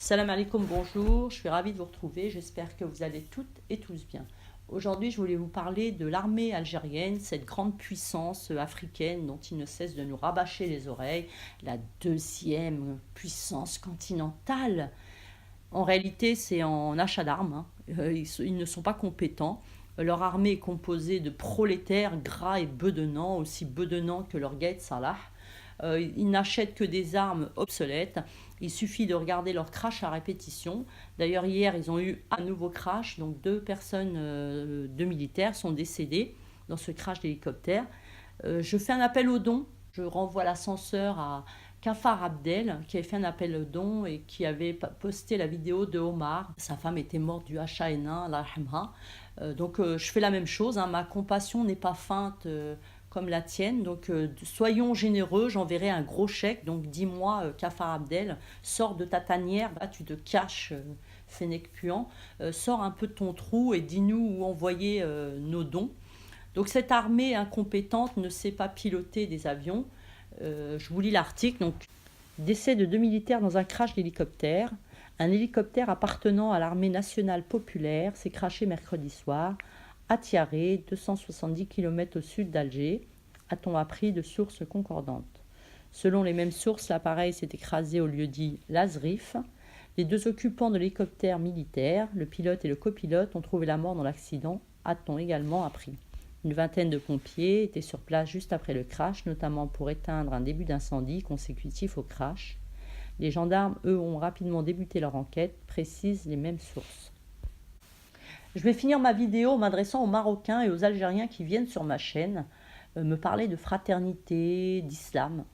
Salam alaikum, bonjour, je suis ravie de vous retrouver, j'espère que vous allez toutes et tous bien. Aujourd'hui, je voulais vous parler de l'armée algérienne, cette grande puissance africaine dont il ne cesse de nous rabâcher les oreilles, la deuxième puissance continentale. En réalité, c'est en achat d'armes, hein. Ils ne sont pas compétents. Leur armée est composée de prolétaires gras et bedonnants, aussi bedonnants que leur guide Salah. Ils n'achètent que des armes obsolètes. Il suffit de regarder leur crash à répétition. D'ailleurs, hier, ils ont eu un nouveau crash. Donc, deux militaires sont décédés dans ce crash d'hélicoptère. Je fais un appel aux dons. Je renvoie l'ascenseur à Kafar Abdel, qui avait fait un appel aux dons et qui avait posté la vidéo de Omar. Sa femme était morte du H1N1, Allah yarhamha. Donc, je fais la même chose, hein. Ma compassion n'est pas feinte comme la tienne. Donc, soyons généreux, j'enverrai un gros chèque. Donc, dis-moi, Kafar Abdel, sors de ta tanière, là, tu te caches, Fennec puant, sors un peu de ton trou et dis-nous où envoyer nos dons. Donc, cette armée incompétente ne sait pas piloter des avions. Je vous lis l'article. Donc, décès de 2 militaires dans un crash d'hélicoptère. Un hélicoptère appartenant à l'armée nationale populaire s'est crashé mercredi soir à Tiaré, 270 km au sud d'Alger, a-t-on appris de sources concordantes. Selon les mêmes sources, l'appareil s'est écrasé au lieu-dit Lazrif. Les deux occupants de l'hélicoptère militaire, le pilote et le copilote, ont trouvé la mort dans l'accident, a-t-on également appris. Une vingtaine de pompiers étaient sur place juste après le crash, notamment pour éteindre un début d'incendie consécutif au crash. Les gendarmes, eux, ont rapidement débuté leur enquête, précisent les mêmes sources. Je vais finir ma vidéo en m'adressant aux Marocains et aux Algériens qui viennent sur ma chaîne me parler de fraternité, d'islam.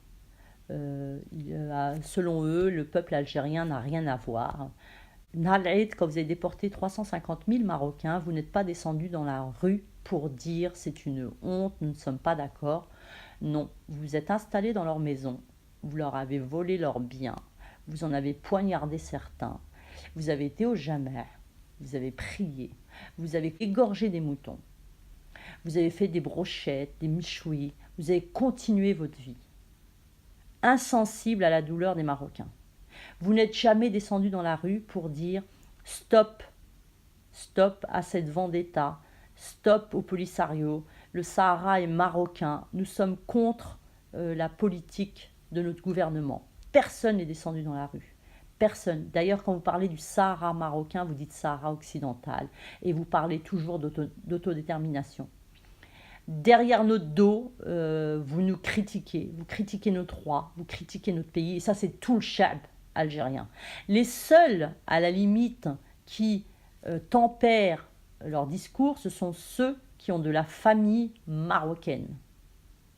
Selon eux, le peuple algérien n'a rien à voir. Nal'id, quand vous avez déporté 350 000 Marocains, vous n'êtes pas descendus dans la rue pour dire c'est une honte, nous ne sommes pas d'accord. Non, vous vous êtes installés dans leur maison, vous leur avez volé leurs biens, vous en avez poignardé certains, vous avez été au Jama', vous avez prié, vous avez égorgé des moutons, vous avez fait des brochettes, des michouis, vous avez continué votre vie, insensible à la douleur des Marocains. Vous n'êtes jamais descendu dans la rue pour dire stop, stop à cette vendetta, stop au Polisario, le Sahara est marocain, nous sommes contre la politique de notre gouvernement. Personne n'est descendu dans la rue. Personne. D'ailleurs, quand vous parlez du Sahara marocain, vous dites Sahara occidental et vous parlez toujours d'autodétermination. Derrière notre dos, vous nous critiquez. Vous critiquez notre roi, vous critiquez notre pays. Et ça, c'est tout le chab algérien. Les seuls, à la limite, qui tempèrent leur discours, ce sont ceux qui ont de la famille marocaine.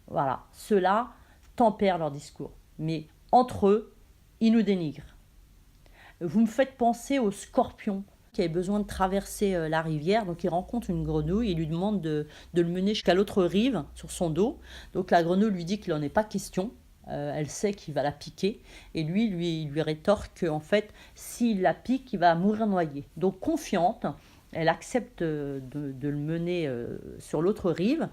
Voilà, ceux-là tempèrent leur discours. Mais entre eux, ils nous dénigrent. Vous me faites penser aux scorpions qui avait besoin de traverser la rivière. Donc il rencontre une grenouille et lui demande de le mener jusqu'à l'autre rive sur son dos. Donc la grenouille lui dit qu'il n'en est pas question. Elle sait qu'il va la piquer. Et lui rétorque qu'en fait, s'il la pique, il va mourir noyé. Donc confiante, elle accepte de le mener sur l'autre rive.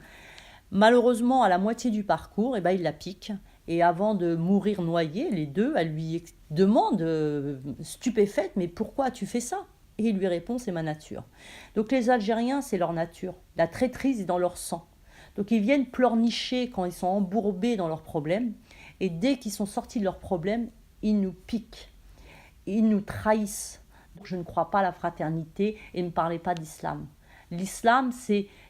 Malheureusement, à la moitié du parcours, il la pique. Et avant de mourir noyé, les deux, elle lui demande, stupéfaite, mais pourquoi tu fais ça? Et il lui répond, c'est ma nature. Donc les Algériens, c'est leur nature. La traîtrise est dans leur sang. Donc ils viennent pleurnicher quand ils sont embourbés dans leurs problèmes. Et dès qu'ils sont sortis de leurs problèmes, ils nous piquent. Ils nous trahissent. Donc je ne crois pas à la fraternité et ne parlez pas d'islam. L'islam,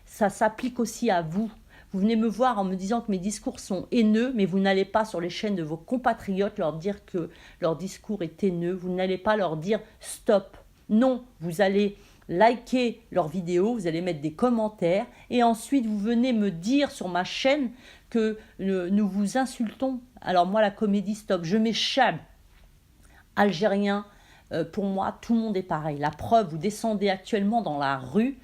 ça s'applique aussi à vous. Vous venez me voir en me disant que mes discours sont haineux, mais vous n'allez pas sur les chaînes de vos compatriotes leur dire que leur discours est haineux. Vous n'allez pas leur dire stop. Non, vous allez liker leurs vidéos, vous allez mettre des commentaires et ensuite vous venez me dire sur ma chaîne que nous vous insultons. Alors moi, la comédie stop, je m'échappe. Algérien, pour moi, tout le monde est pareil. La preuve, vous descendez actuellement dans la rue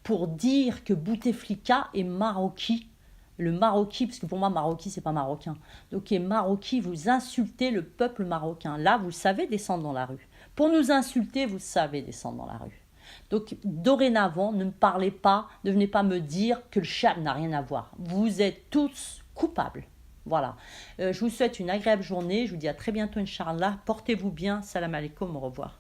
pour dire que Bouteflika est maroquis. Le maroquis, parce que pour moi, maroquis, c'est pas marocain. Donc, est maroquis, vous insultez le peuple marocain. Là, vous savez descendre dans la rue. Pour nous insulter, vous savez descendre dans la rue. Donc, dorénavant, ne me parlez pas, ne venez pas me dire que le chab n'a rien à voir. Vous êtes tous coupables. Voilà. Je vous souhaite une agréable journée. Je vous dis à très bientôt, Inch'Allah. Portez-vous bien. Salam alaikum. Au revoir.